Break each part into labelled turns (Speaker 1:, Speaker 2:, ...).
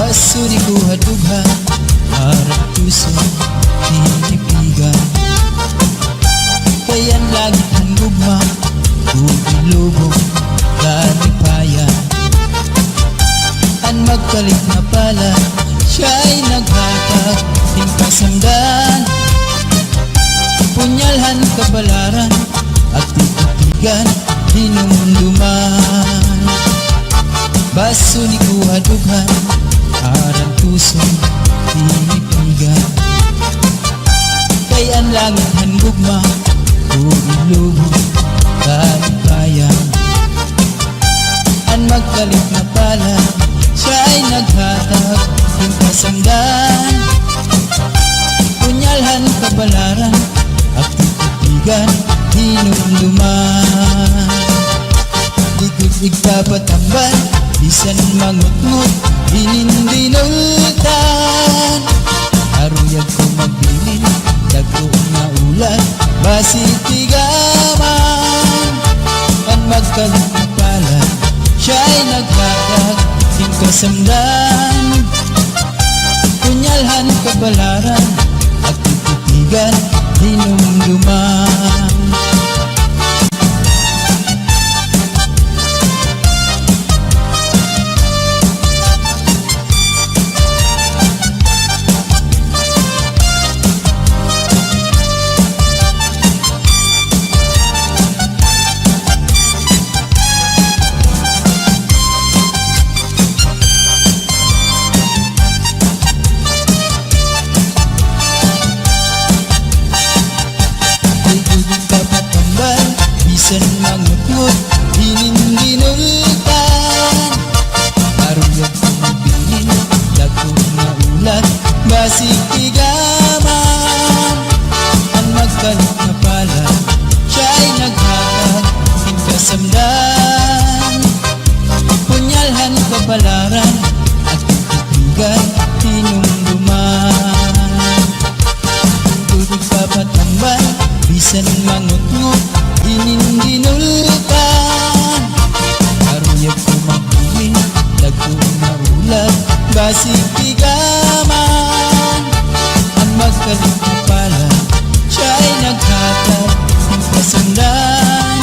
Speaker 1: Baso di ko hadughan, harap puso tinipigan. Kayan lagi ang gugma, bubulubog kalipayan. Ang magkalit na pala, siya'y naghatag ting kasamdan. Punyalhan kabalaran at titigan dinumduman. Baso ni ko hadughan, harang puso tinipigan. Kay ang langit han gugma, bubulubog kalipayan. Ang magkalit na pala, siya'y naghatag ng kasamdan. Punyalhan kabalaran at titigan dinumduman. Likod igpapatambal, bisan mangutngot dinindinultan. Aruyag ko magbilin, dagko na ulan, basitigaman. Ang magkalit na pala, siya'y naghatag ng kasamdan. Punyalhan kabalaran at titigan dinumduman. Bisan mangutngot dinindinultan. Aruyag ko magbilin, dagko na ulan, basitigaman. Ang magkalit na pala, siya'y naghatag ng kasamdan. Punyalhan kabalaran at titigan dinumduman. Tubig papatambal, bisan mangutngot dinindinultan. Aruyag ko magbilin, dagko na ulan, basitigaman. Ang magkalit na pala, siya'y naghatag ng kasamdan.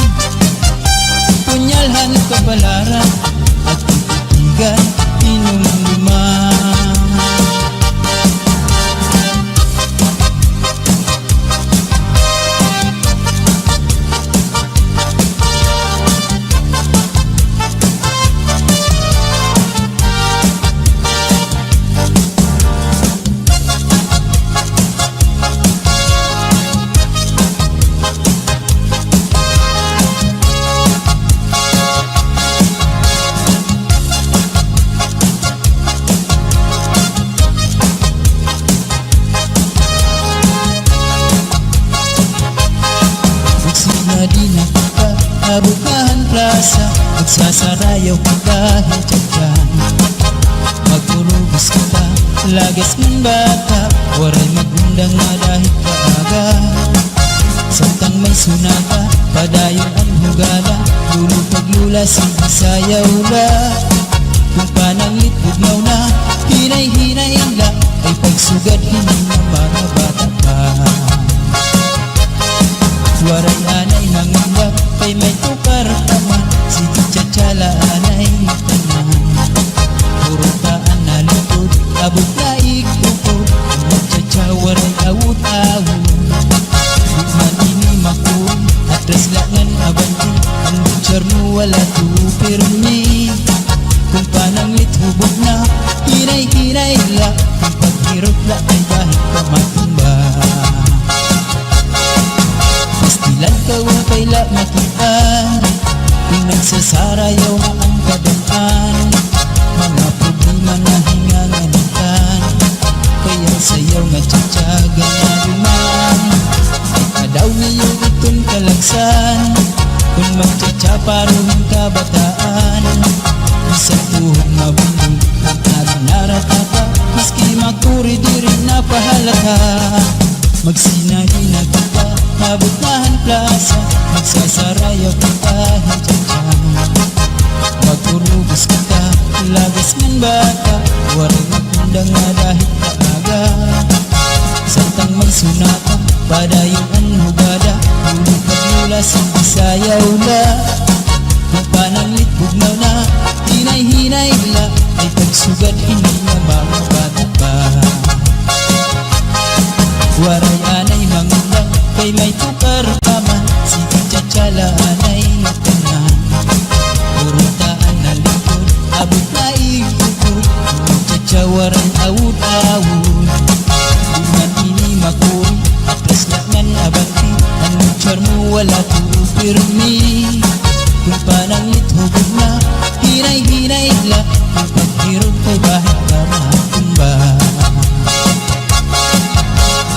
Speaker 1: Punyalhan kabalaran at titigan dinumduman. Di na kita abukahan plaza, magsasarayaw ka dahil dyan. Magpurubos kita, lagas ng bata, waray magundang na dahil kaaga. Samtang may sunata, padayon ang hugala, lulo paglula sayaw la. Kung pananglit bugnaw na, hinay-hinay la, ay pagsugad hindi na mga bata pa. Waray anay nanganggap, kay may tukar taman, sige tsatsala anay tanan. Puro taan na likod, abot na ikukod, nagtsatsa waray awut-awut. Bukman ini makun, atras langan abanti, ang butcher mo wala tupirmi. Kung pananglit hubog na, hinay-hinay la, kung paghirot la ay kahit pamatumba. Pastilan ka upay la makitaan, kung nagsasarayaw na ang kadaan. Mga problema na hinganganitan, kaya sayaw nga tsatsaga na duman. Ikadaw niyo itong kalagsan, kung magtsatsaparoon kabataan. Isang tuhod mabundog, ang naratata, maski makuri di rin napahalata. Magsinahin na kita, mabutahan plaza, magsasarayaw kita hintyan. Magpurubos kita sugad hindi na mga bata pa. Waray anay mangulang kay may tukar pa man, sige tsatsala anay tanan. Purutaan na likod, abot na ikukod, tsatsawaran awud-awud. Di man ini makuri, atras na ngan abanti, ang mutsar mo wala tuupirmi. Kung panangit hubog na, hinay-hinay la, ang paghirog kay bahit ka matumba.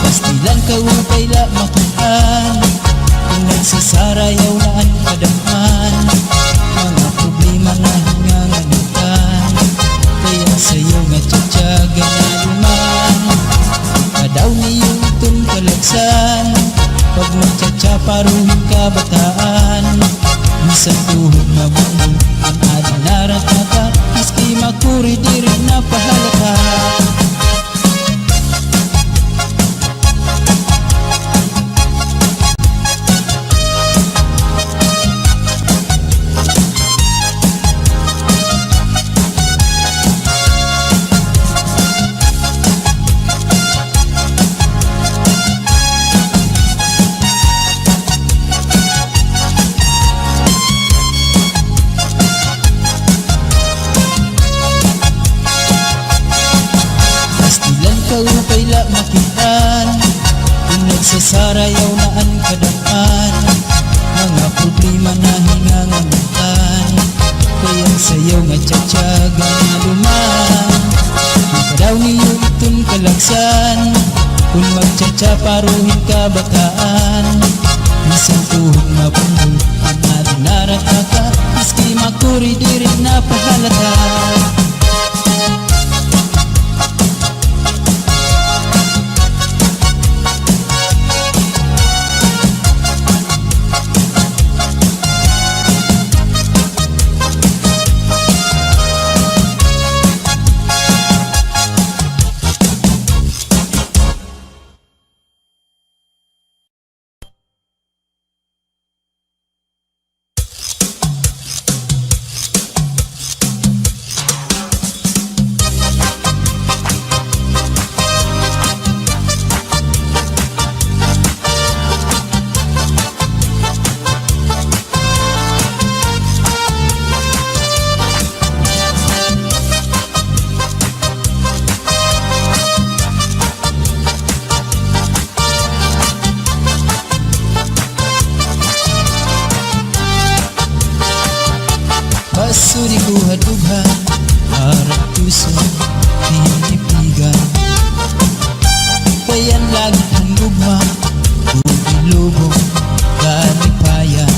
Speaker 1: Pastilan ka upay la makuhan, kung nagsasarayaw na ang kadamhan. Mga problema na hinganganitan, kaya sa'yo nga tsatsaga na luman. Kadaw niyo itong kalagsan, pag magtsatsaparuhin ka bataan. Minsan tuhod na bumbong, ang adinarat na ka, maski makuri di rin na pahalata. Upay la makitaan, kung nagsasarayaw na ang kadamhan. Mga problema na hinganganitan, kaya sayaw nga tsatsaga na luman. Kadaw niyo itong kalagsan, kung magtsatsaparuhin ka bataan. Minsan tuhog mabumbol, ang adinarat na ka, maski makuri di rin na pahalata. Basuri ko hadughan, harap puso, hinipigan. Payan lagi ang gugma, bubulubong, kalipayan.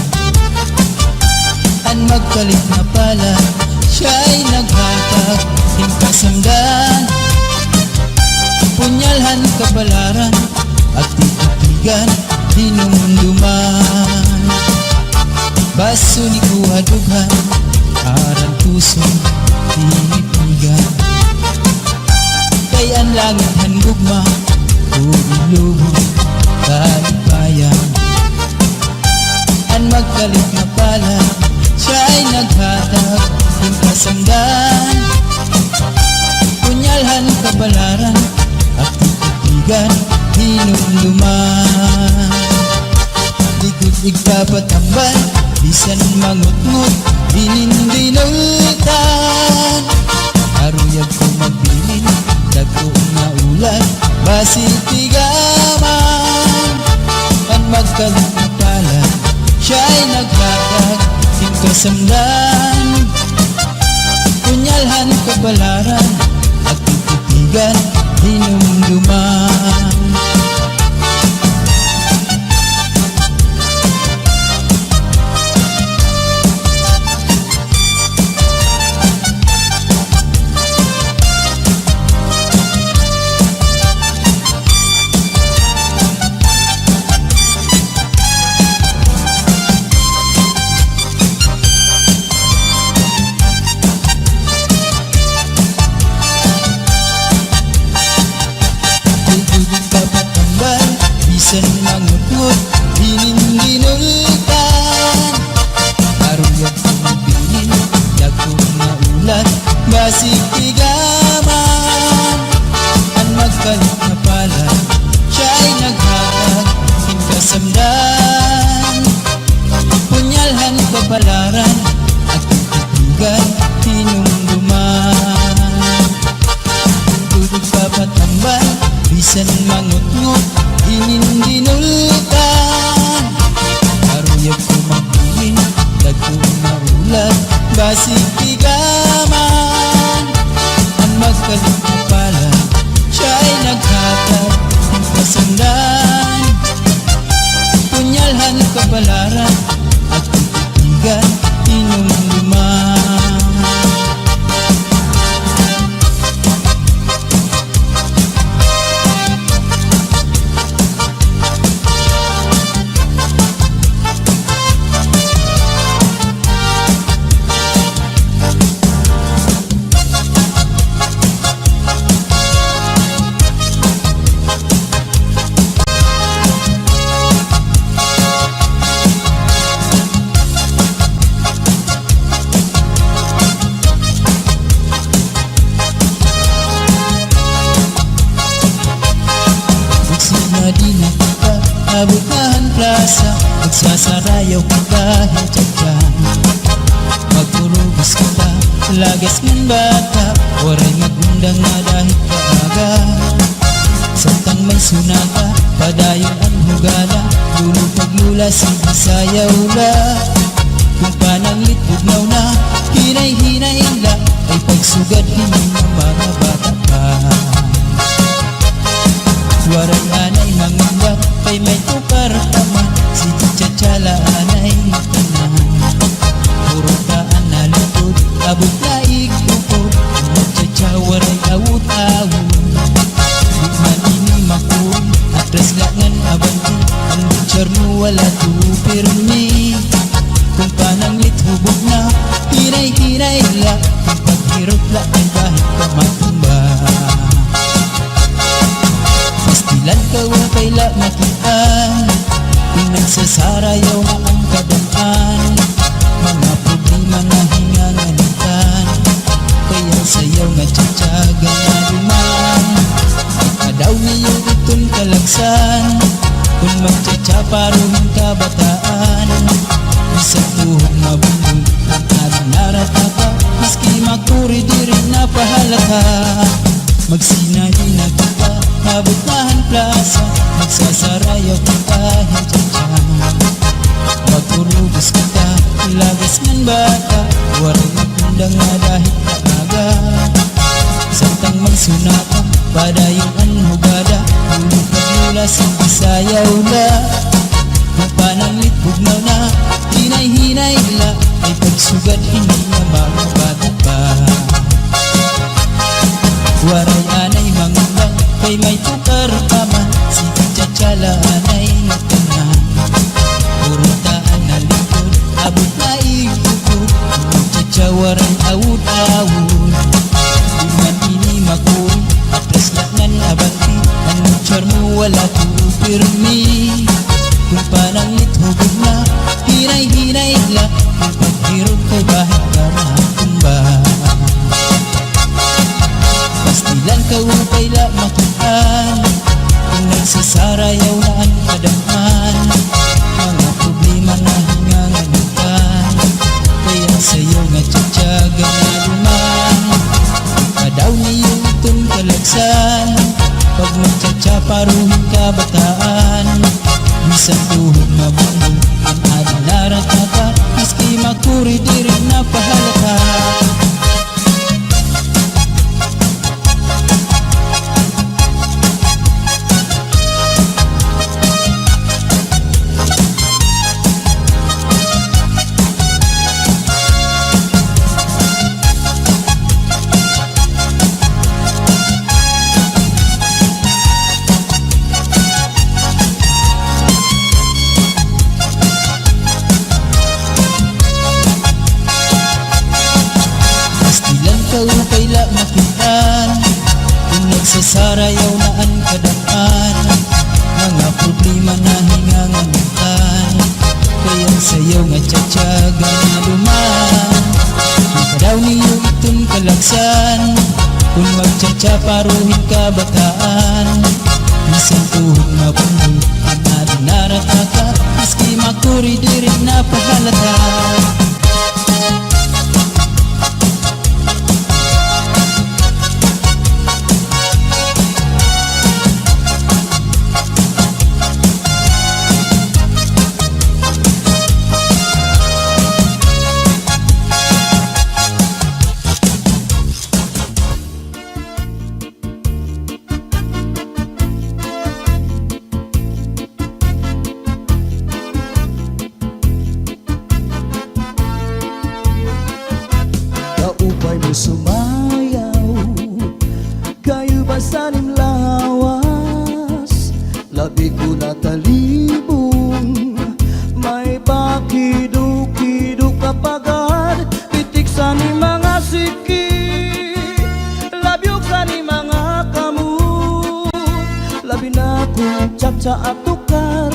Speaker 1: Ang magkalit na pala, siya'y naghatag, hingkasamdan. Punyalhan kabalaran, at titigan, dinumduman. Basuri ko hadughan, harang puso, hinipigan. Kay ang langit hanggugma, bubulubong, kalipayan. Ang magkalit na pala, siya'y naghatag, hingkasamdan. Punyalhan kabalaran, at titigan, hinumduman. Likod igpapatambal, bisan mangutngot, dinindinultan. Aruyag ko magbilin, dagko na ulan, basitigaman. Ang magkalit na pala, siya'y naghatag, hingkasamdan. Punyalhan kabalaran, at titigan, hinumduman. kapalaran at titigan tinumduman. Dudog papatambal, bisan mangut-ngut, inindinultan. Aruyag kumakuin, dagkong maulat, basig tigaman. Ang magkalingkapalan, siya'y naghatag ng pasandan. Punyalhan kapalaran at titigan tinumduman. Di na kita abutan plaza, magsasarayaw ka dahil tiyadyan. Magpurubos kita, lagas ng bata, waray magundang na dahil kaaga. Samtang may sunata, padayon ang hugala, lulog paglula, sige sayaw la. Kung pananglit bugnaw na, hinay-hinay la, ay pagsugad hindi ng mga bata pa. Waray anay mangundak, kay may tukar taman, si Tiyachala anay tanan. Puro taan na lutod, abot na ikupod, Tiyachala waray awut-awut. Di man ini makul, atras langan abanti, ang butcher mo wala tupirmi. Kung pananglit hubog na, hinay-hinay la, kung paghirot la ay kahit kamatumba. Pastilan ka upay la makitaan, kung nagsasarayaw na ang kadaan. Mga problema na hingangalitan, kaya sayaw nga tiyatyaga na duman. Adaw niyo itong kalagsan, kung magtsatsaparohin ka bataan. Isang tuhog mabundog ang ating naratata, maski makuri di rin napahalata. Magsinahin na kita, abutahan plaza, magsasarayaw kita hintyan. Magpurubos kita, lagas ng bata, waray magundang na dahil kaaga. Samtang may sunata, padayon ang hugada, ulog paglula, sige sayaw la. Kung pananglit bugnaw na, hinay-hinay la, ay pagsugad hindi na mga bata pa. Waray anay mangundak, kay may tukar paman, si Tiyachala anay tanan. Puro taan na likod, abot na ikukod, Tiyachala waray awut-awut. Di man ini makul, atras laknan abanti, ang butcher mo wala tupirmi. Kung pananglit hubog na, hinay-hinay la, kung paghirot kay bahit ka matumba. Pastilan ka upay la makitaan, kung nagsasarayaw na ang kadaan. Mga problema na hingangalitan, kaya sayaw nga tiyatyaga na duman. Adaw niyo itong kalagsan, pag magtsatsaparuhin ka bataan. Isang tuhog mabundog ang ating naratata, maski makuri di rin napahalata. Upay la makitaan, kung nagsasarayaw na ang kadaan. Mga problema na hingangalitan, kaya sayaw nga tiyatyaga na duman. Daw niyo itong kalagsan, kung magtsatsaparuhin ka bataan. Isang tuhog mabundog ang ating naratata, maski makuri di rin napahalata. mo sumayaw, kayo ba sanim lawas, labi ko natalibong, may bakido-kido kapagad, pitik sa ni mga siki, labyog sa ni mga kamu, labi na kong tsa-tsa at tukar,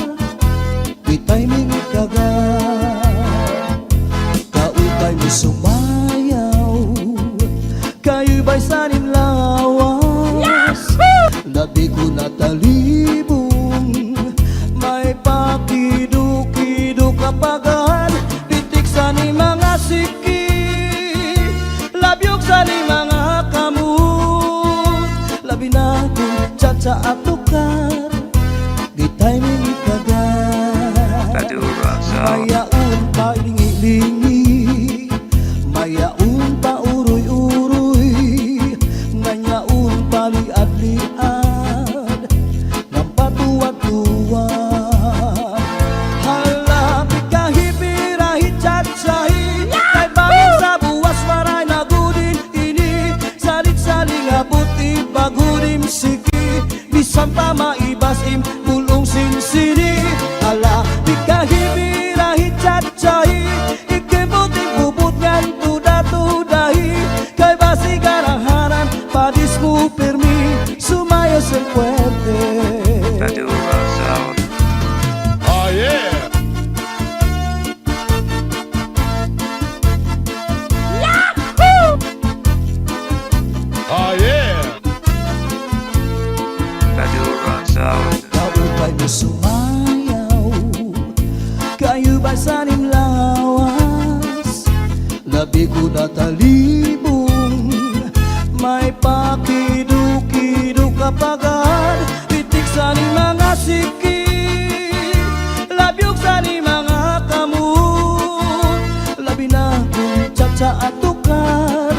Speaker 1: bitay mingi kagat, kautay mo sumayaw, kayo ba'y sanim lawas, labi ko natalibong, may pakido-kido kapagad, pitik sa ni mga siki, labyog sa ni mga kamu, labi na kong tsa-tsa at tukar, bitay mingi kagat, mayaon pa lingi-lingi, mayaon pa uroy-uroy, ngayaon pa liad-liad, ng patuwad-tuwad. Halapit ka hipirahi tsa-tsahi, kay bangin sa buwas maray na gudin ini, salit-saling abuti bagurim siki, bisan pa maibasim pulong sinsini. Halapit ka hipirahi tsa-tsahi, ikibuting bubut ngan tuda-tudahi, kay basi garahanan padis mo permi, sumayos ang puwerte.
Speaker 2: Oh yeah! Oh yeah!
Speaker 1: Kaupay mo sumayaw, kayo ba sanim lawas, labi ko natalibong, may pakido-kido kapagad, pitik sa ni mga siki, labyog sa ni mga kamu, labi na kong tsa-tsa at tukar,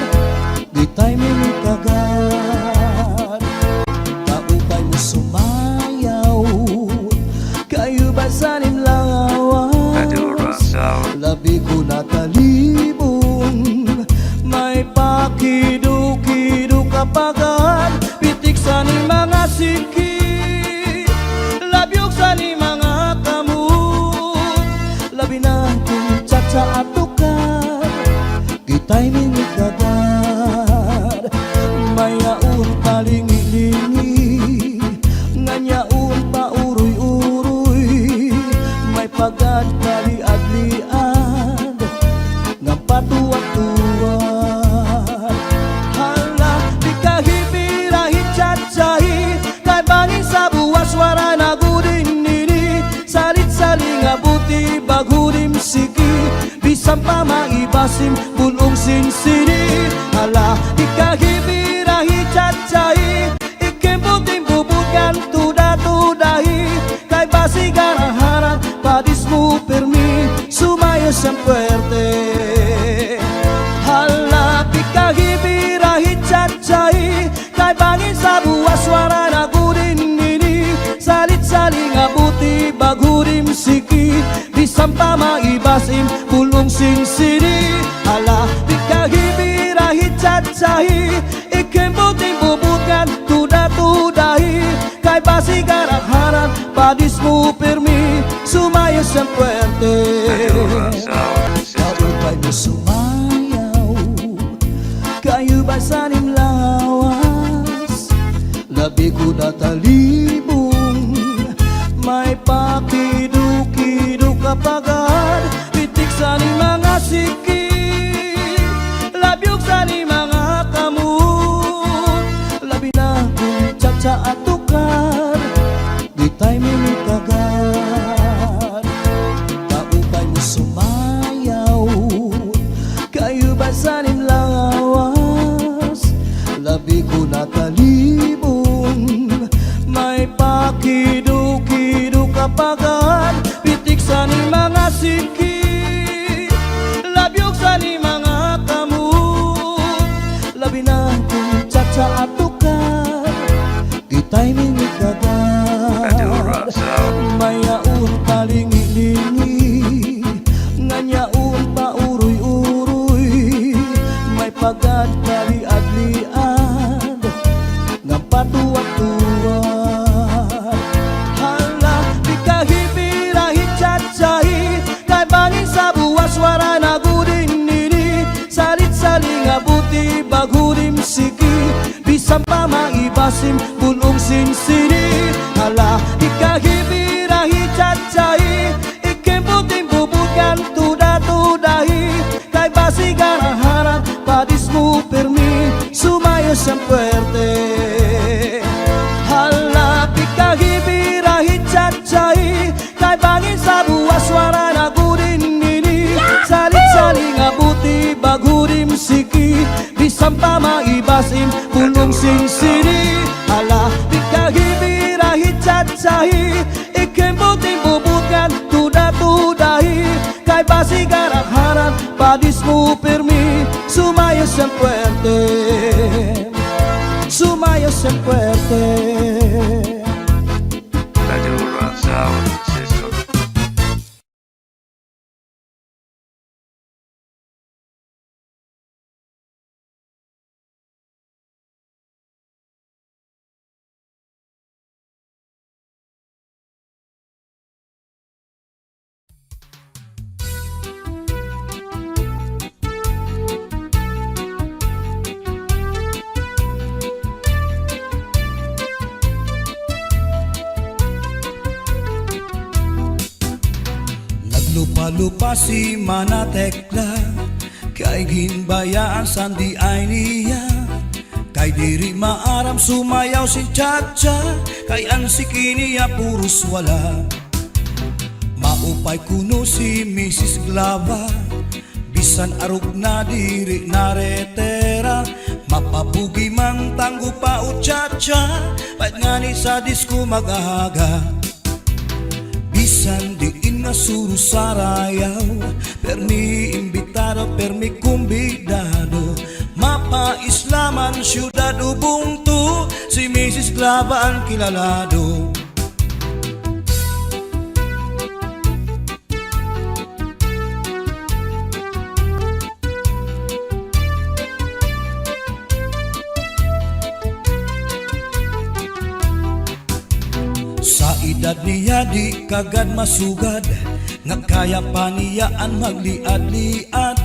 Speaker 1: bitay mingi kagat, kaupay mo sumayaw, kayo ba sanim lawas, labi ko natalibong, may pakido-kido kapagad, pitik sa ni mga siki, labyog sa ni mga kamu, labi na kong tsa-tsa at tukar, kita'y mingi kagat, mayaon pa lingi-lingi, ngayaon pa uroy-uroy, may pagad kaliad-liad, ng patuwad-tuwad. Hala, di ka hipirahi tsa-tsahi, kay bangin sa buwas wara na gudin nini, salit-saling abuti bagurim siki, bisan pa maibasim pulong sinsini. Hala, di ka hipirahi tsa-tsahi, ikibuting bubugan tuda-tudahi, kay basi garahanan padis mo permi, sumayos ang puwerte. Halapit ka hipirahi tsa-tsahi, kay bangin sa buwas wara na gudin nini, salit-saling abuti bagurim siki, bisan pa maibasim pulong sinsini. Halapit ka hipirahi tsa-tsahi, ikibuting bubugan tuda-tudahi, kay basi garahanan padis mo permi, sumayos ang puwerte. Kaupay mo sumayaw, kayo ba sanim lawas, labi ko natalibong, may pakido-kido kapagad, pitik sa ni mga siki, labyog sa ni mga kamu, labi na kong tsa-tsa at tukar, bitay mingi kagat, kaupay mo sumayaw, kayo ba sanim lawas, labi ko natalibong, may pakido-kido kapagad, pitik sa ni mga siki, labyog sa ni mga kamu, labi na kong tsa-tsa at tukar, kita'y mingi kagat, mayaon pa lingi-lingi, nganyaon pa uroy-uroy, may pagad
Speaker 3: maibasim bulong sinsini. Hala ikahibirahi cacai ikembuting bubukan tuda-tudahi. Kay basigan ang harap padismu permi sumayo siyang puwerte. Hala ikahibirahi cacai kay bangin sa buwas wara na gudin nini. Salit-saling abuti bagurim siki bisampa maibasim bulong sinsini. Hala ikahibirahi cacai ikembuting bubukan tuda-tudahi. Kay basigan ang harap padismu permi sumayo siyang puwerte. Sumayo siyang puwerte.
Speaker 4: Madura Sound System.
Speaker 3: Lupa-lupa si Manatekla kay ginbayaan sandi ay niya. Kay diri maaram sumayaw si Chacha kay ang sikiniya puros wala. Maupay kuno si Mrs. Glava bisan arug na diri naretera. Mapapugi mang tanggo pa o Chacha pait ngani sa disko mag-aga. Bisan diin nga suru sarayaw permi imbitado permi kumbidado. Mapa Islaman syudad ubungtu si Mrs. Glava ang kilalado. Sa edad niya di kagad masugad nga kaya pa niyaan magliad-liad.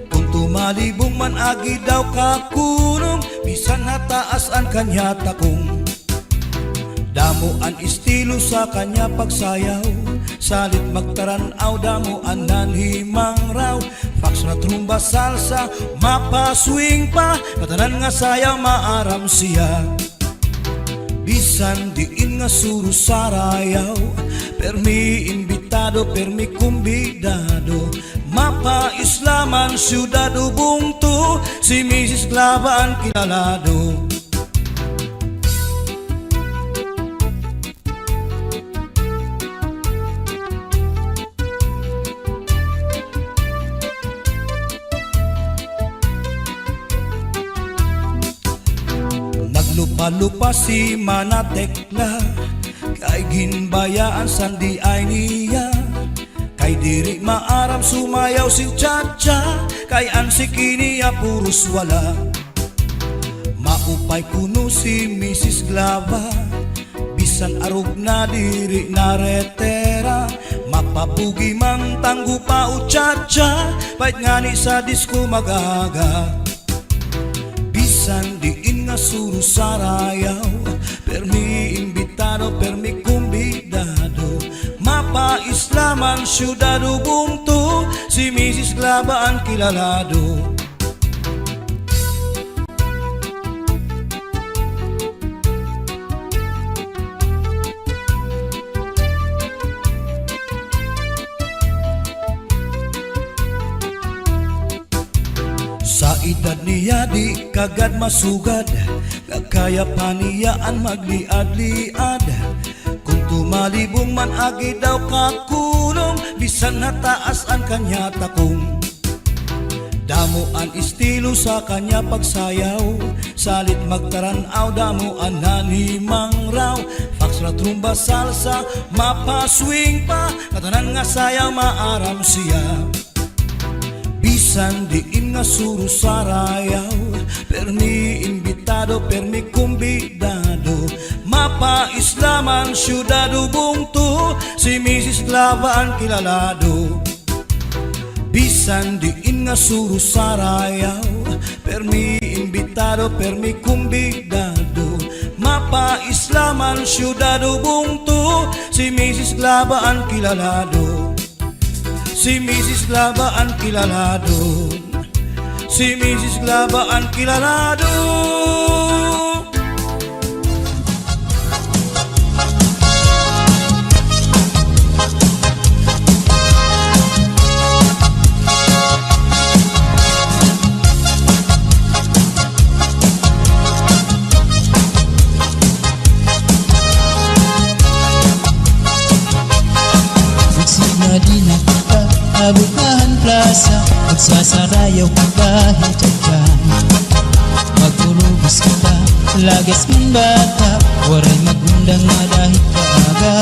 Speaker 3: Kung tumalibong man agi daw kakunong bisan nataas ang kanya takong. Damo ang estilo sa kanya pagsayaw salit magtaranaw damo ang nanhimang raw. Fax na trumba salsa mapaswing pa katanan nga sayaw maaram siya. Bisan diin nga suru sarayaw permi imbitado permi kumbidado. Mapa Islaman syudad ubungtu si Mrs. Glava ang kilalado. Lupa-lupa si Manatekla kay ginbayaan sandi ay niya. Kay diri maaram sumayaw si Chacha kay ang sikiniya puros wala. Maupay kuno si Mrs. Glava bisan arug na diri naretera. Mapapugi mang tanggo pa o Chacha pait ngani sa disko mag-aga. Bisan diin nga suru sarayaw permi imbitado permi kumbidado. Mapa Islaman syudad ubungtu si Mrs. Glava ang kilalado. Sa edad niya di kagad masugad nga kaya pa niyaan magliad-liad. Kung tumalibong man agi daw kakulong bisan nataas ang kanya takong. Damo ang estilo sa kanya pagsayaw salit magtaranaw damo ang nanhimang raw. Fax na trumba salsa mapaswing pa katanan nga sayaw maaram siya. Bisan diin nga suru sarayaw permi imbitado permi kumbidado. Mapa Islaman syudad ubungtu si Mrs. Glava ang kilalado. Bisan diin nga suru sarayaw permi imbitado permi kumbidado. Mapa-Islaman, syudad Ubuntu, si Mrs. Glaba ang kilalado. Si Mrs. Glaba ang kilalado. Si Mrs. Glaba ang kilalado.
Speaker 1: Magsinadina kita, abukahan plaza, magsasarayaw ka kahit dyan. Magtulubos kita, lagas ng bata, waray magundang na dahil kaaga.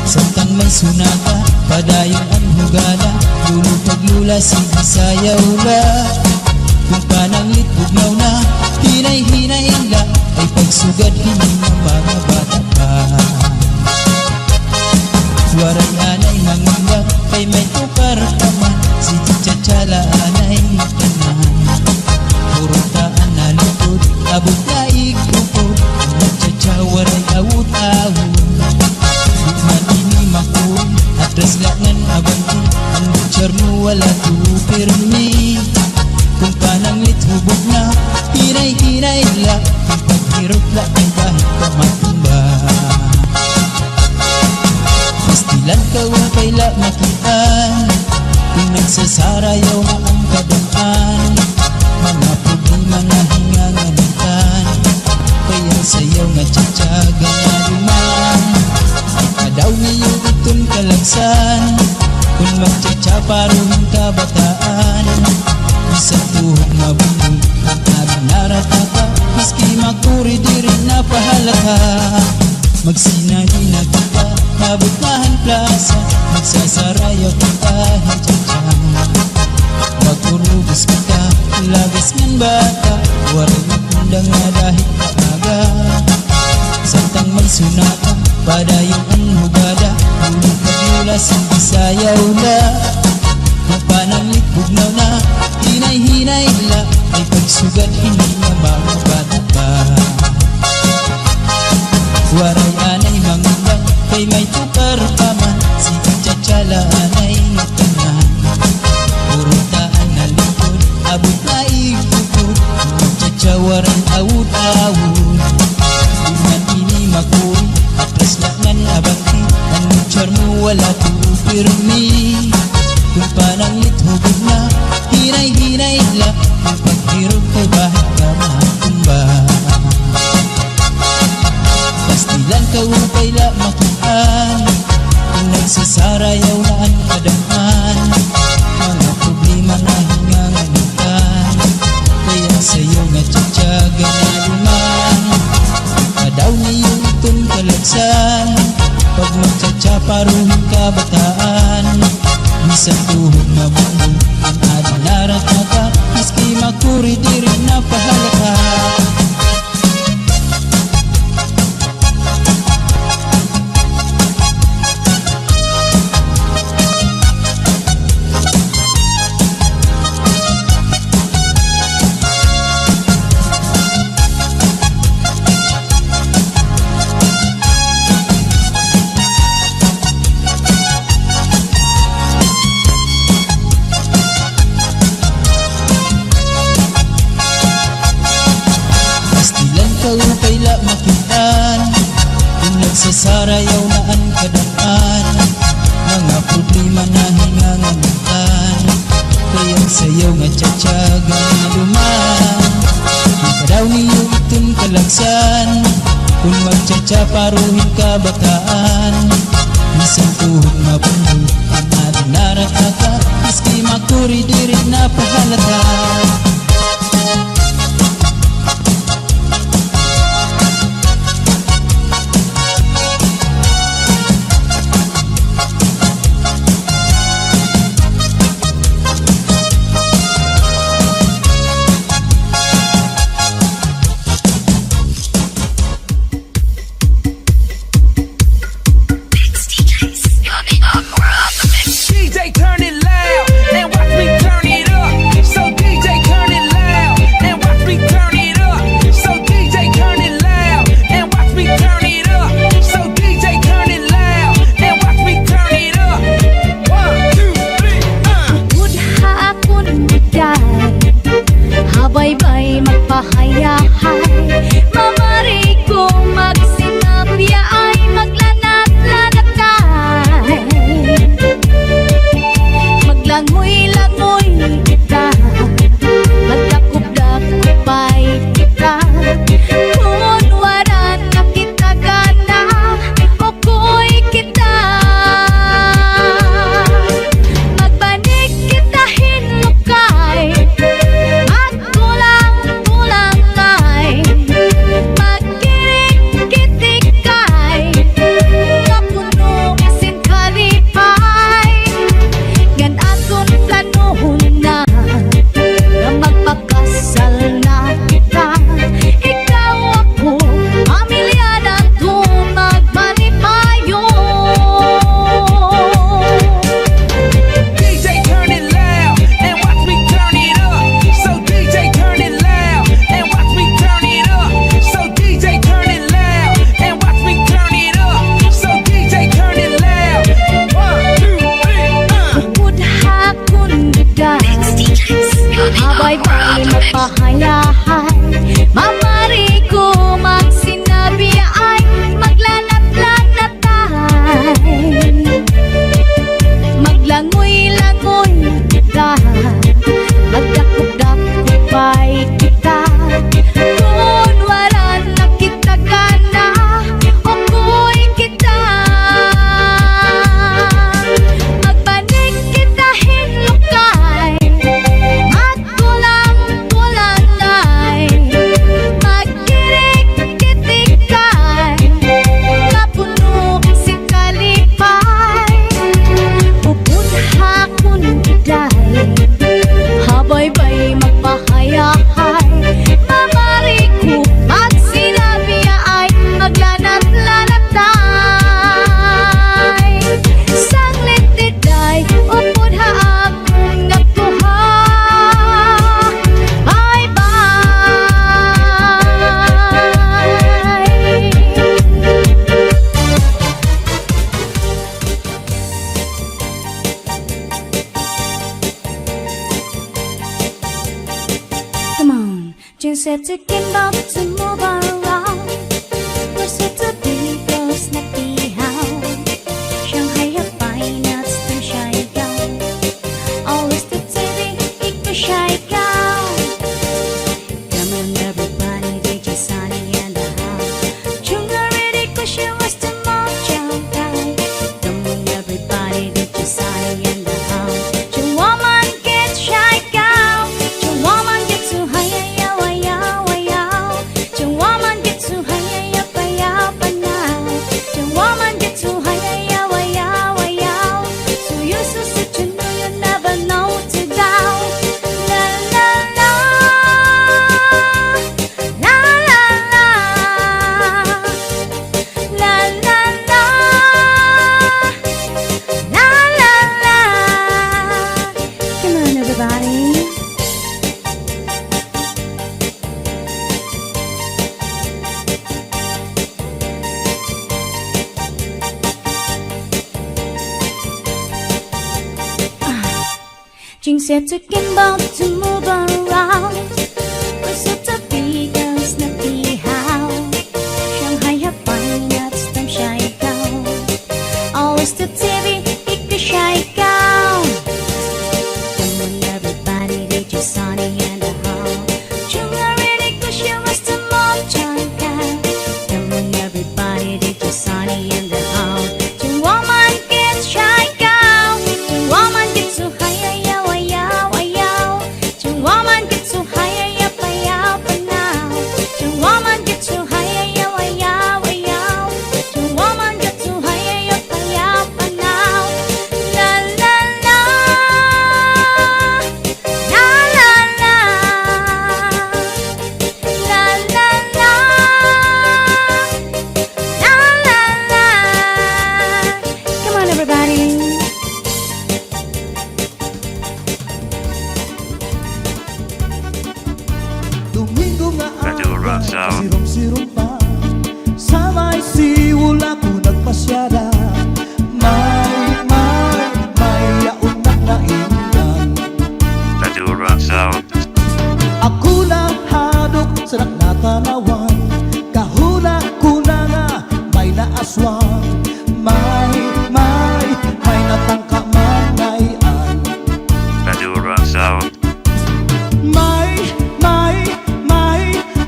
Speaker 1: Samtang may sunata, padayong ang hugala, lulupag-lula, sige sayaw la. Kung pananglit bugnaw na, hinay-hinay la, ay pagsugad hindi ng mga bata pa. Waray anay mangunggap, kay may tukar taman, si Chachala anay tanan. Purutaan na lupod, abot na ikupod, Chacha waray awut-awut. Bukman ini makul, atras langan abanti, ang butcher mo wala tupirmi. Kung pananglit hubog na, hinay-hinay la, kung paghirot la ay kahit pamatumba. Pastilan ka wapay la makitaan, kung nagsasarayaw na ang kadaan. Mga problema na hinganganitan, kaya sayaw nga tsatsaga na duman. Ikadaw niyo itong kalagsan, kung magtsatsaparohin ka bataan. Isang tuhog mabulol, ang naginarata ka, miski makuri di rin napahalata. Magsinadina kita, mabutahan plaza, magsasarayaw ka kahit dyan. Magtulubos kita, lagas ng bata, waray magundang na dahil kaaga. Samtang may sunata, padayong ang hugada, hulog pag-lula, hindi sayaw la. Kung pananglit bugnaw na, hinay-hinay la, ay pagsugad hindi na mga bata pa. Waray anay mangunggap, kay may tukar paman, si Chachala anay tanan. Purutaan na lupod, abot na ikupod, Chacha waray awut-awut. Iman ini makuri, atras langan abanti, ang butcher mo wala tupirmi. Kung pananglit hubog na, hinay-hinay la, kung paghirog kay bahit ka matumba. Pastilan ka upay la makitaan, kung nagsasarayaw na ang kadaan. Mga problema na hinganganitan, kaya sa'yo nga tsatsaga na duman. Ikadaw niyo itong kalagsan, pag magtsatsaparohin ka bataan. Isang tuhog na bulol, ang adinarat na ka, miski makuri di rin napahalata. Upay la makitaan, kung nagsasarayaw na ang kadaan. Mga problema na hinganganitan, kaya sayaw nga tsatsaga na duman. Ikadaw niyo itong kalagsan, kung magtsatsaparohin ka bataan. Isang tuhog mabulol, ang adinarat na ka, miski makuri di rin napahalata.
Speaker 5: DJ turn it loud and watch me turn it up. So DJ turn Sabay-bay magpahayahay, mamari ko magsinabi ay maglanat-lanatay. Maglangoy-langoy kita, magdakop-dakopay kita. Kung wala na kita gana, okoy kita. Magbanig kita hinlukay, magkulang-kulanay, magkirik-kitikay, mapuno si kalipay. Pupunhakon kiday, habay-bay magpahayahay, mamari ko magsinabi ay maglanat-lanatay. Sanglit diday, upod ha akong nagtuha. Come on, just set to get up to move around. We're set to be close, not be how. Shanghai have fine nuts to shy down. Always the TV, ik to shy down. Come on, everybody, DJ Sunny and the house. Chunga ready, cause she was the mojo guy. Come on, everybody, DJ Sunny and the house. Chung woman get shy down. Chung woman get too high, yeah, yeah, yeah. Chung woman get too high, yeah, yeah, now. Chung woman get too high, yeah, yeah, yeah. So you so sit, you know you never know to down. La la la, la la la, la la la, la la la. Come on, everybody. Jing said to Kimbo to move around. We're set to be girls, not be how. Shanghai have fine nuts, them shy down. Always the TV, ik the shy down. Come on, everybody, they just Sunny and the house. Chunga ready, cause she was the mojo guy. Come on, everybody, they just Sunny and the house. Chung woman gets shy down. Chung woman gets too high, yeah, yeah, yeah. Chung woman gets too high, yeah, yeah, now. Chung woman gets too high, yeah, yeah, yeah. Chung woman gets too high, yeah, yeah, now. La la la, la la la, la la la, la la la. Come on, everybody.
Speaker 3: Domingo nga
Speaker 4: Madura
Speaker 3: aga,
Speaker 4: Sound.
Speaker 3: sirong-sirong pa. Sabay siwula ko nagpasyada. May yaon na ingan.
Speaker 4: Madura Sound.
Speaker 3: Ako lang hadok sa nakatanawan. Kahuna ko na nga may naaswang. May natangkamanayan.
Speaker 4: Madura Sound.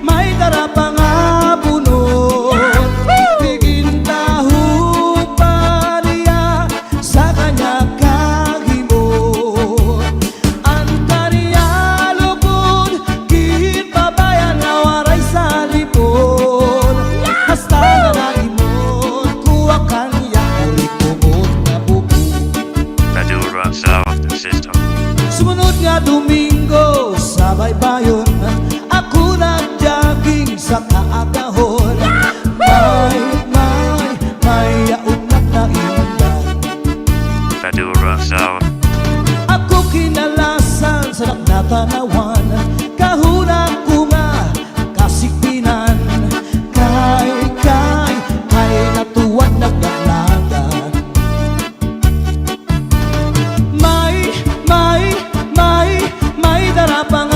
Speaker 3: May darapang abunod. Bigin tahu pa niya sa kanya kahimod. Ang kaniya lugod, kinpabayan na waray sa lipod. Hasta na naimod, kuha kanya ulikumod na buko.
Speaker 4: Madura Sound System.
Speaker 3: Sumunod nga Domingo, sabay bayon, ako nag-jogging sa kaagahon. May yaon na ingan.
Speaker 4: Madura Sound.
Speaker 3: Ako kinalasan sa nakatanawan. Kahuna ko nga kasikpinan. Kay natuwan nagdalagan. May darapang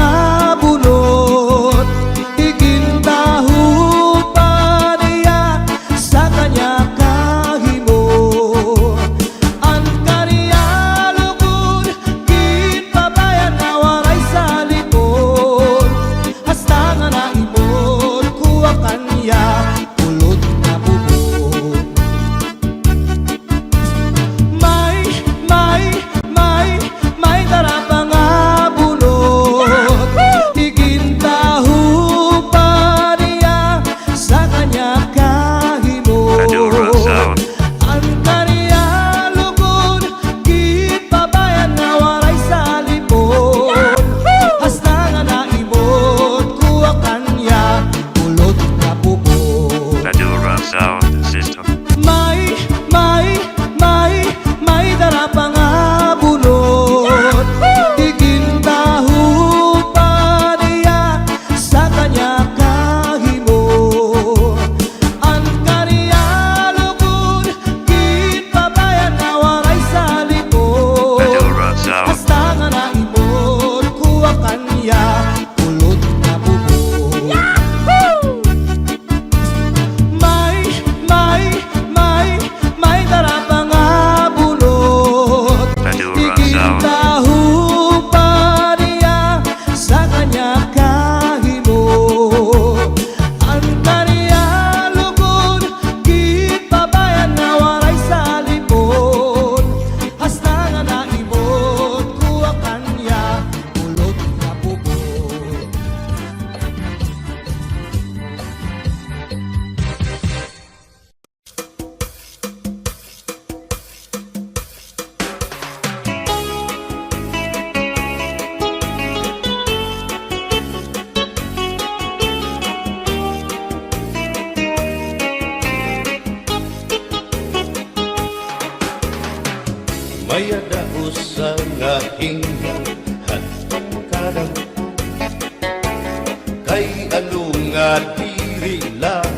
Speaker 6: nga diri lang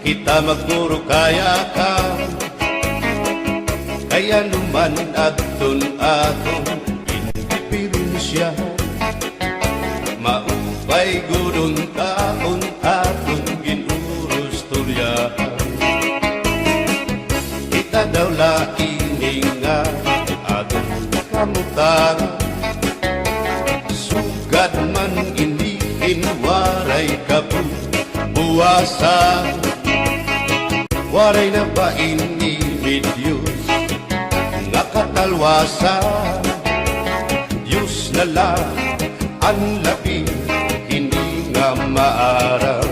Speaker 6: kita magpuro kaya ka. Kaya naman aton indiferensya, maupay gudon taon aton ginurus tulyahan. Kita daw laing nga aton kamutangan, sugad man inihin waray kabuwasan. Waray na ba Diyos nga katalwasan? Diyos na lang ang labing hindi nga maaram.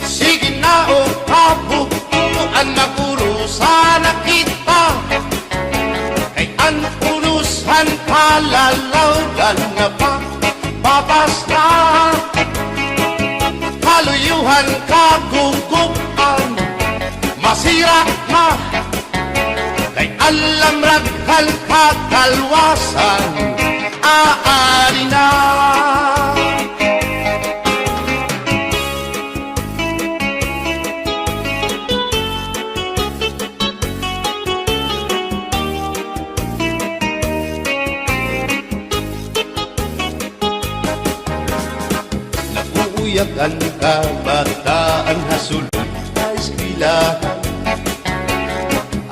Speaker 6: Sige na o kabukuan magurusan na kita, kay ang unusan palalawgan nga pa babasta. Kaluyuhan kagugupan masira na, kay alam raghal kakalwasan aari na. Nakuuyak ang kabataan hasulod sa eskwelahan,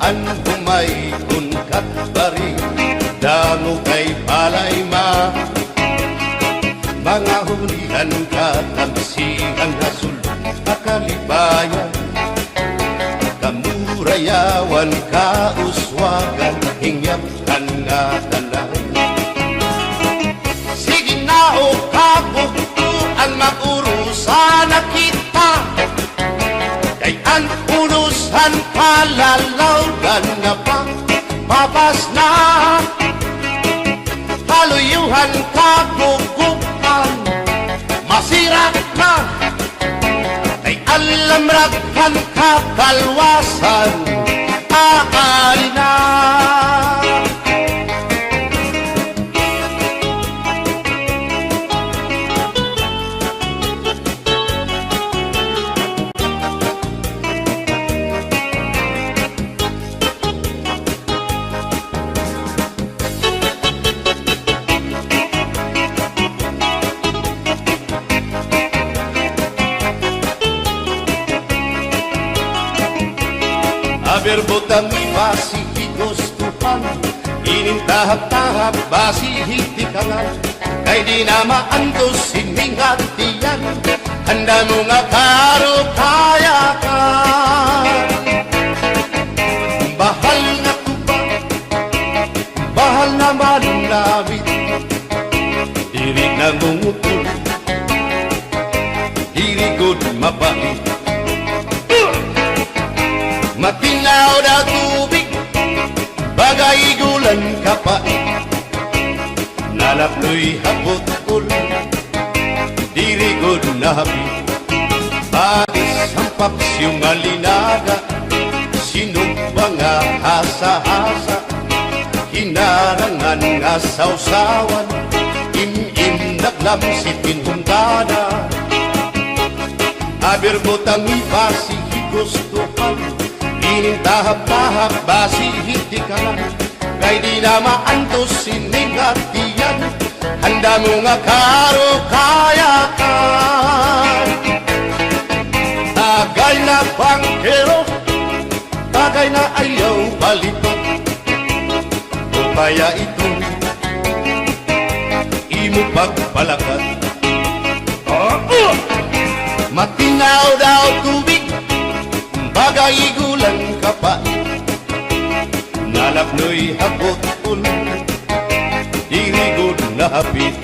Speaker 6: ang humay kunkat bari damo kay palay ma. Mga hulihan katamsihan hasulod akalibayan, kamurayawan kauswagan hingyapkan nga tanan. Sige na o kabukuan maurusan na kita, kay ang unusan palalawgan nga pa babas na. Haluyuhan kagugupan masira na, kay alam raghal kakalwasan aari na. Berbotang basi higustuhan, inintahap-tahap basi hitikangan, kay di na maantos siningatiyan, handa mo nga karo kaya ka. Bahal na tuba, bahal na malulawit, diri na mungutol, diri good mabait. Matinaw na tubig, bagay gulan kapait, nalaploy hapot-ul, dirigod na hapit. Bagis ang paksyong alinaga, sinugba nga hasa-hasa, hinarangan nga sausawan, im-im naglamsitin hundana. Aberbotang ibasi higustuhan, inintahap-tahap basi hitikalan, kay di na maantos siningatiyan, handa mo nga karo kaya ka. Tagay na bangkero, tagay na ayaw balitot, o kaya ito imo pagpalakat. Matinaw daw tubig, bagay gulan kapait, nalapnoy hapot-ul, dirigod na hapit.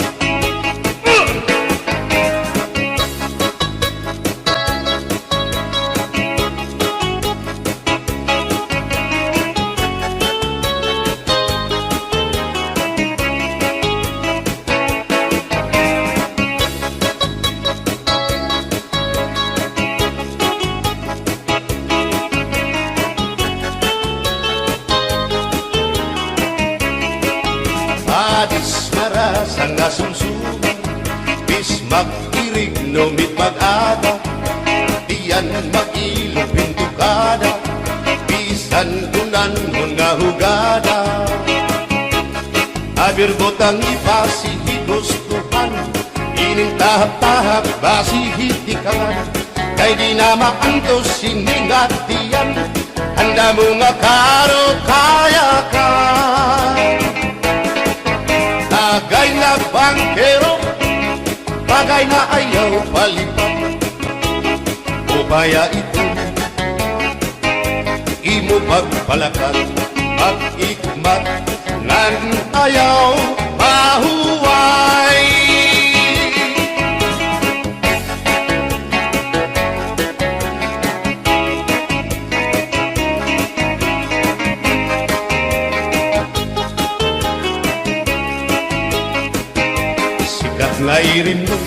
Speaker 6: Adis maras ang asumsuman, bis mag-irig no mit mag mag-ilog pintukada, bisan kunan nga hugada. Abir botang ipasihi gustuhan, ining tahap-tahap basihitikan. Kay di na maantos siningatian, handa mo nga karo kaya ka. Tagay na bangkero, bagay na ayaw palipat. Upaya ito, imo pagpalakat, pag-ikmat, ngan ayaw mahuway. Sikat nga irin mo,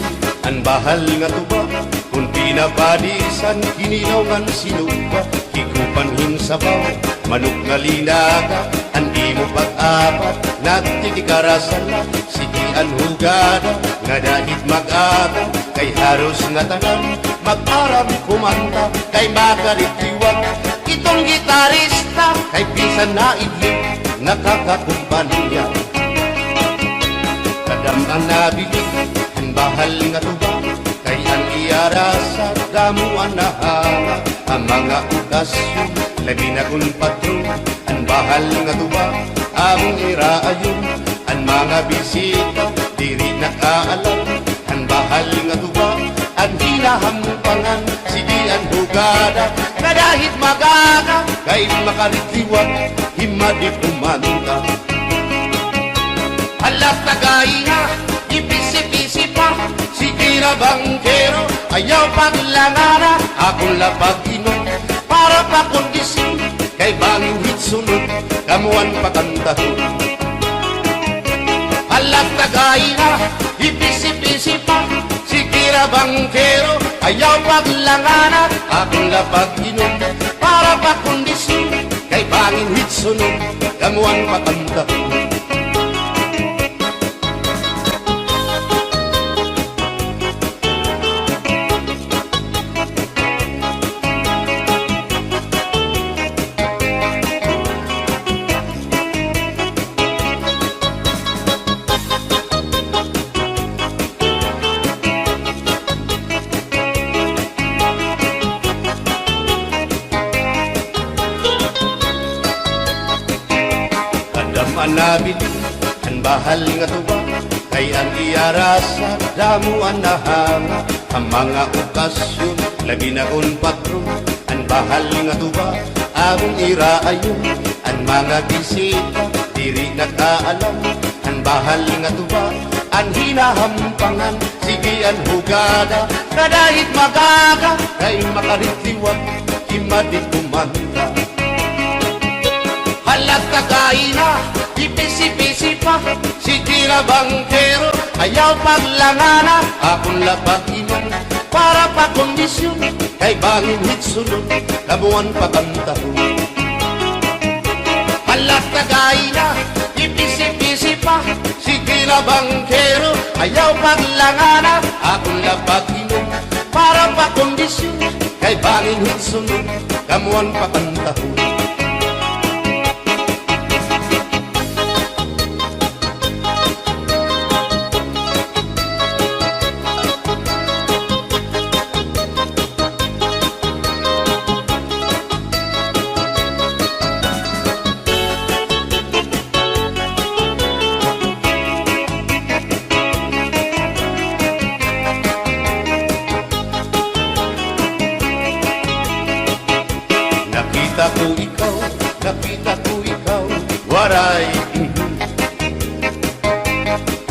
Speaker 6: ang bahal nga tuba, kung pinapadisan, kinilaw ngan sinuba, higupanhin sa baw, manok nga linaga, andi mo pag-apat, nagtitikarasan na, sigian hugada, nga dahit mag-aga, kay haros nga tanan, mag-aram kumanta, kay makaritiwan, itong gitarista, kay pisan na idlip, nakakakumpanya. Kadam ang nabili, ang bahal nga tuba, kay ang iarasa, damuan na hanga, ang mga okasyon, labi na kung patron, ang bahal nga tuba, ang iraayon, ang mga bisita, diri nakaalam, ang bahal nga tuba, ang hinahampangan, sige ang hugada, na dahit magaga, kay makaritiwan, himadi umanta. Alas tagay na, ipisi-pisi pa, sige na bangkero, ayaw paglangana, akong lapag-inom, para pa kondisyon, kay bangin hitsunod, kamuan pakantahon. Alas tagay na, ipisi-pisi pa, sige na bangkero, ayaw paglangana, akong lapag-inom, para pa kondisyon, kay bangin hitsunod, kamuan pakantahon. Manabili, ang bahal nga tuba, kay ang iarasa, damuan na hanga, ang mga okasyon, labi na kung patron, ang bahal nga tuba, ang iraayon, ang mga bisita, diri nakaalam, ang bahal nga tuba, ang hinahampangan, sige ang hugada, na dahit magaga, kay makaritiwan, himadi kumanta. Halat tagay na, ipisi-pisi pa, sige na bangkero, ayaw paglangana, akong lapag-inom, para pa kondisyon, kay bangin hitsunod, kamuan pakantahon. Halat tagay na, ipisi-pisi pa, sige na bangkero, ayaw paglangana, akong lapag-inom, para pa kondisyon, kay bangin hitsunod, kamuan pakantahon. Nakita ko ikaw, waray.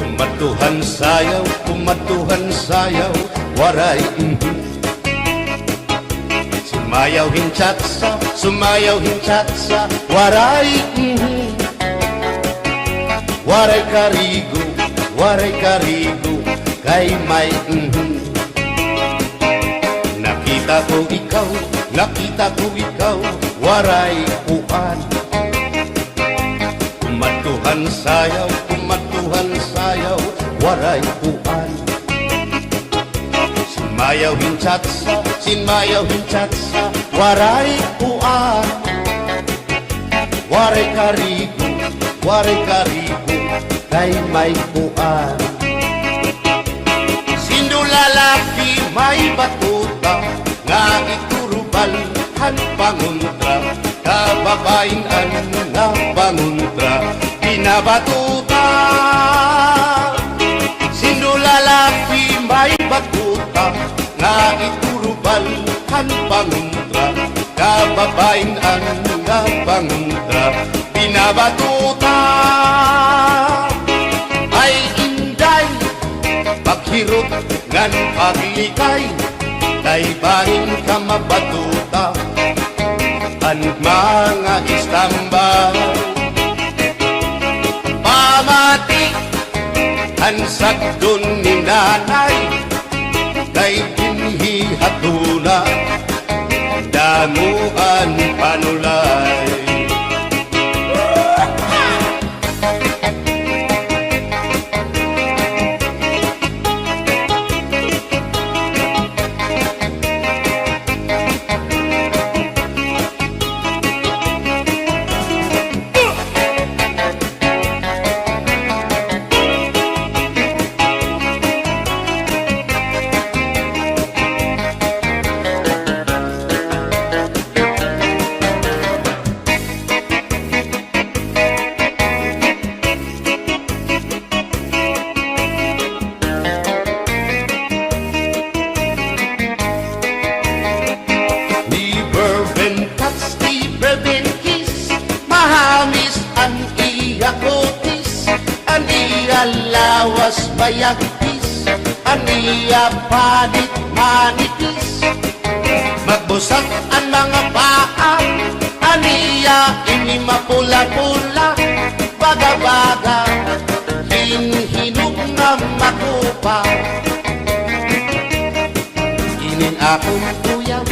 Speaker 6: Kumatuhan sayaw, waray. Sumayaw hinchatsa, waray. Waray karigo, kay may. Nakita ko ikaw, waray uan. Kumatuhan sayaw, waray uan. Mayaw hinchatsa, sin mayaw hinchatsa, waray uan. Waray karigo, kay may uan. Sino lalaki may batuta, nga iturubal han panguntra, kababayan nga panguntra, pinabatuta. Sino lalaki may batuta, nga iturubal han panguntra, kababayan nga panguntra, pinabatuta. Ay inday, paghirot ngan paglikay, kay bahin ka mabatuta, ang mga istambay. Pamati, ang sagdon ni nanay, kay kinhihatuna, damuan panulay. Lawas bayagpis, aniya panit manipis, magbusag ang mga paa, aniya ini mapula-pula, baga-baga, hinhinug na makupa. Inin akong tuyang,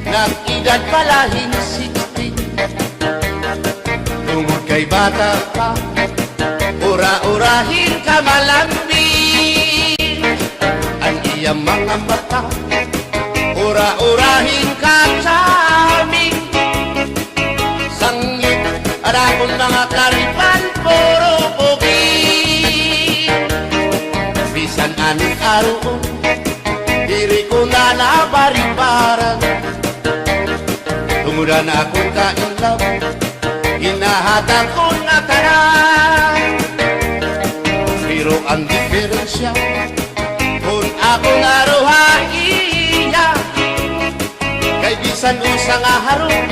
Speaker 6: nag-edad palahin 16, tungod kay bata pa, ura-urahin ka malambing, ang iyang mga mata, ura-urahin ka saming, sangit at akong mga karipan, puro pugi. Bisan anong araw, diri ko na nabaribaran, tumudan akong kainlaw, hinahatag ko na tanan. Pero ang diferensya, kung ako naruhaiya, kay bisan usang aharong,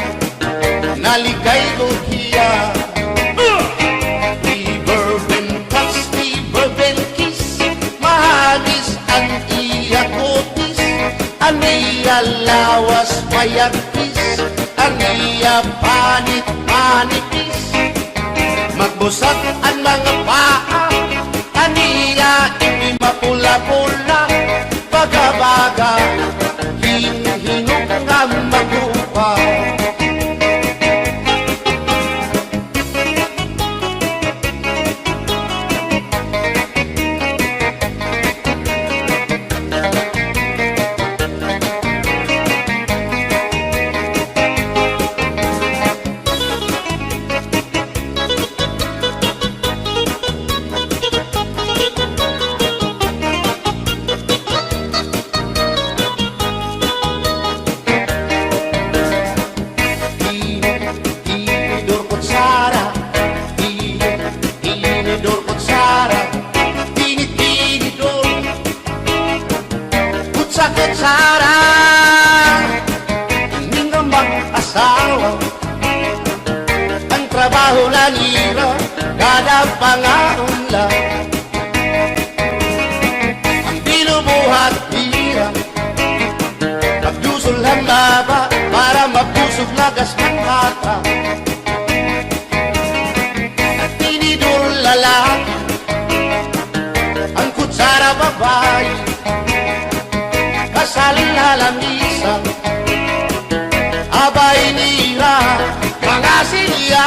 Speaker 6: naligay ko hiya. Never been touched, never been kissed, mahagis ang iya kutis, ang iya lawas mayagpis, ang iya panit manipis, magbusag ang mga paa, aniya ini mapula-pula, baga-baga, hinhinug nga magupa. Kutsara, hindi nga mag-asawa, ang trabaho na nila, kada pangaunla, ang binubuhat nila, magdusol ang laba, para mabusog lagas ng bata, at tinidor lalaki, ang kutsara babae, kasaling halamisan, abay nila, mga silya.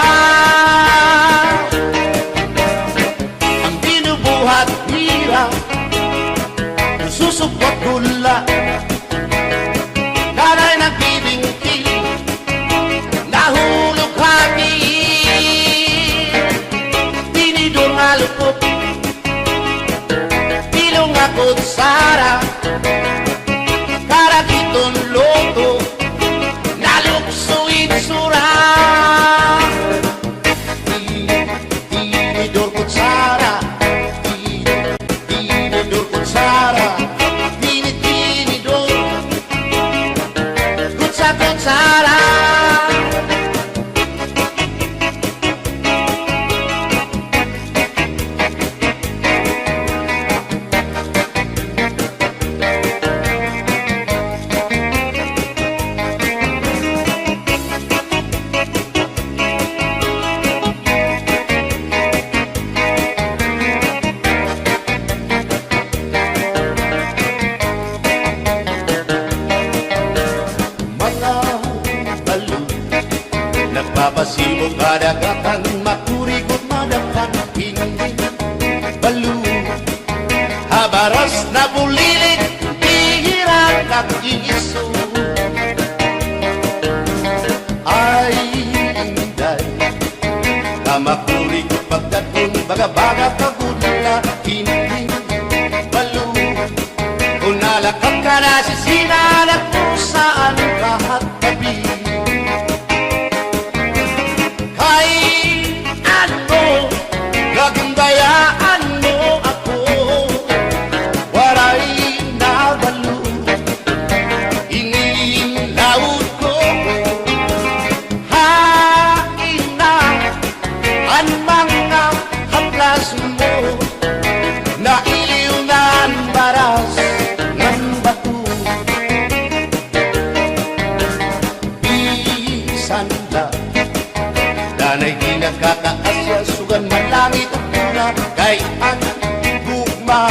Speaker 6: Ang binubuhat nila, susupot gula, kutsara Karagiton loto Naluksuin sura Tinidor kutsara Tinidor kutsara Tinidor kutsara Nagpapasibog kadagatan, makurikot madapan, hindi balo. Habaras na bulilit, hihirap at iiso. Ay, inday, kamakurikot pagdatun, baga-baga pagudla, hindi balo. Kung nalakap ka na si sinalak mo saan kahat tabi. Gagandayaan mo ako, waray nabalo, inilaot ko, hain na ang mga haplas mo, nailiw na ang baras ng bato. Bisan lang, danay di nagkakaasya, sugan man langit ang tula, kay ang gugma.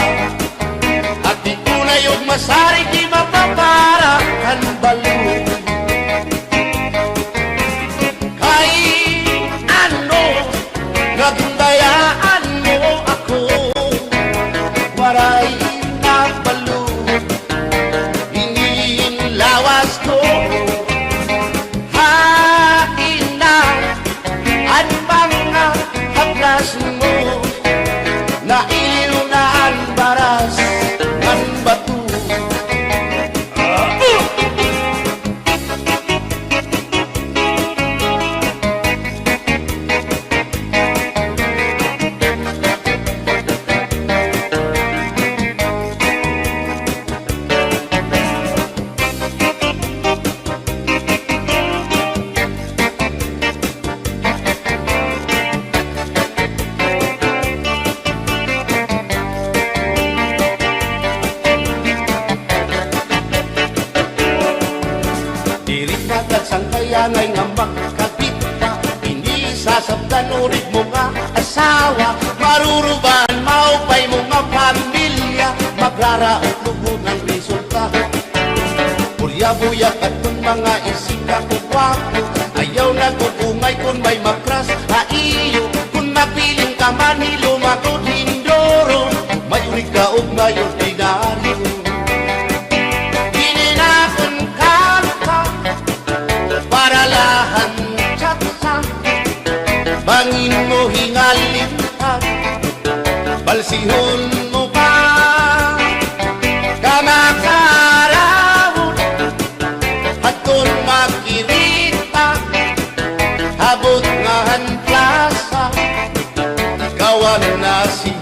Speaker 6: At di ko na yung masarig, di mapapara ang balo. Kay ano, nagundayaan mo ako, waray na balo, inilawas ko. Mo na iliw na ang baras ng bato. At sang kaya ngay nga magkapit ka, hindi sasabdan ulit mo nga asawa, maruruban maupay mo nga pamilya, magraraot lugod ng resulta. Bulya-buyak at kung mga isika ko wapo, ayaw na kukungay kung may makras haiyo, kung mapiling ka man hilumako dindoro, may unig ka o may ordinaryo. Bangin mo hingalintan, balsihon mo pa, kamakarawon, at kung makirita, habot nga han plasa, kawan na siya.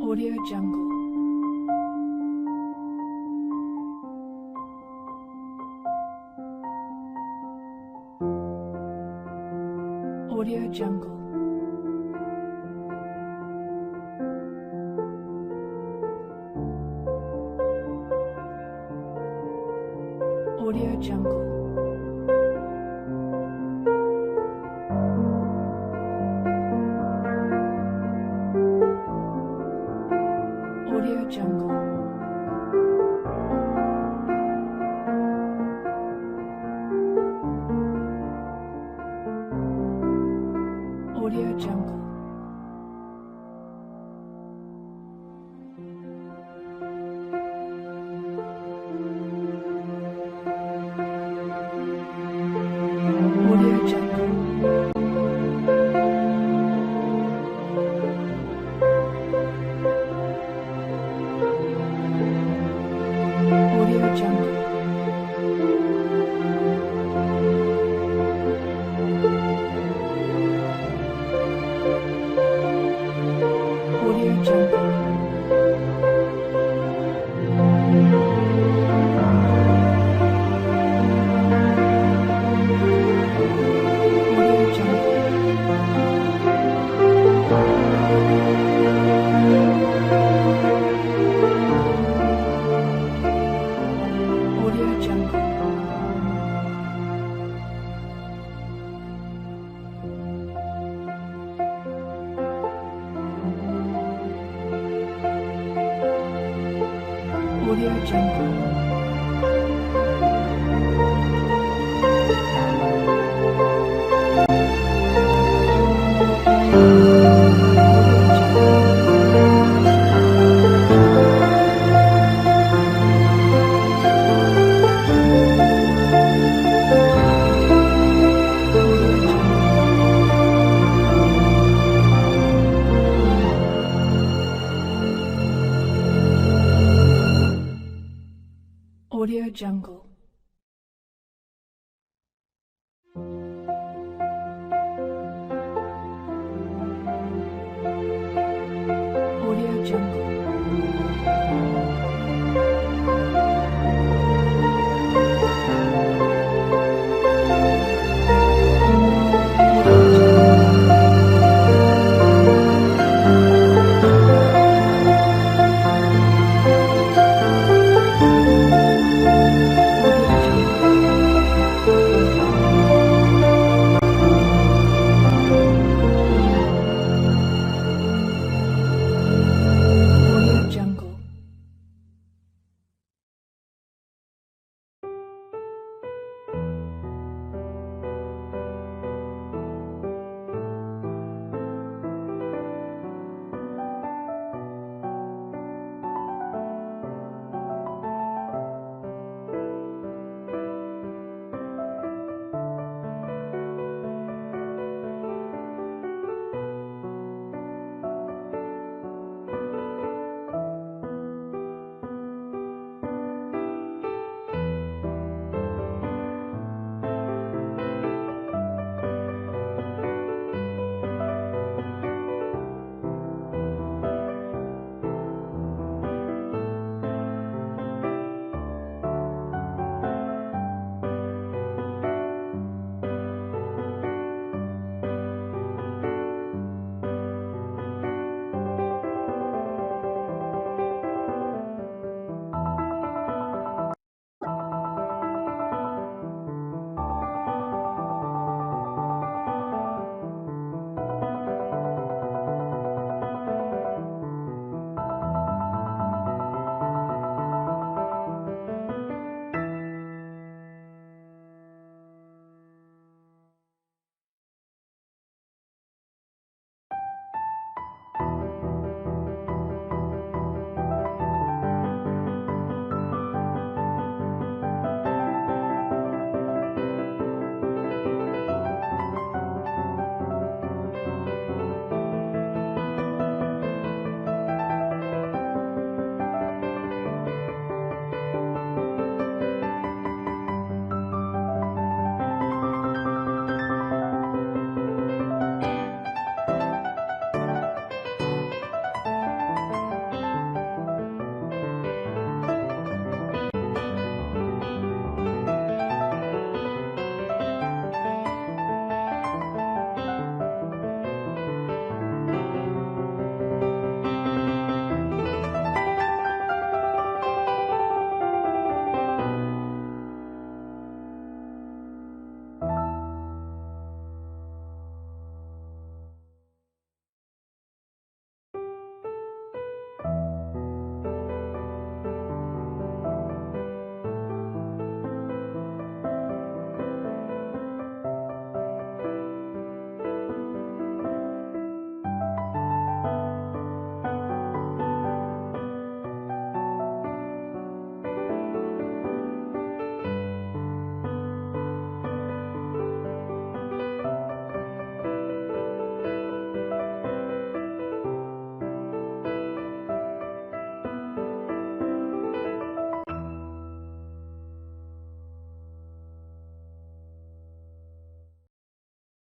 Speaker 7: Audio Jungle. Audio Jungle. Audio Jungle. Audio Jungle. Audio Jungle. Audio Jungle. Audio Jungle.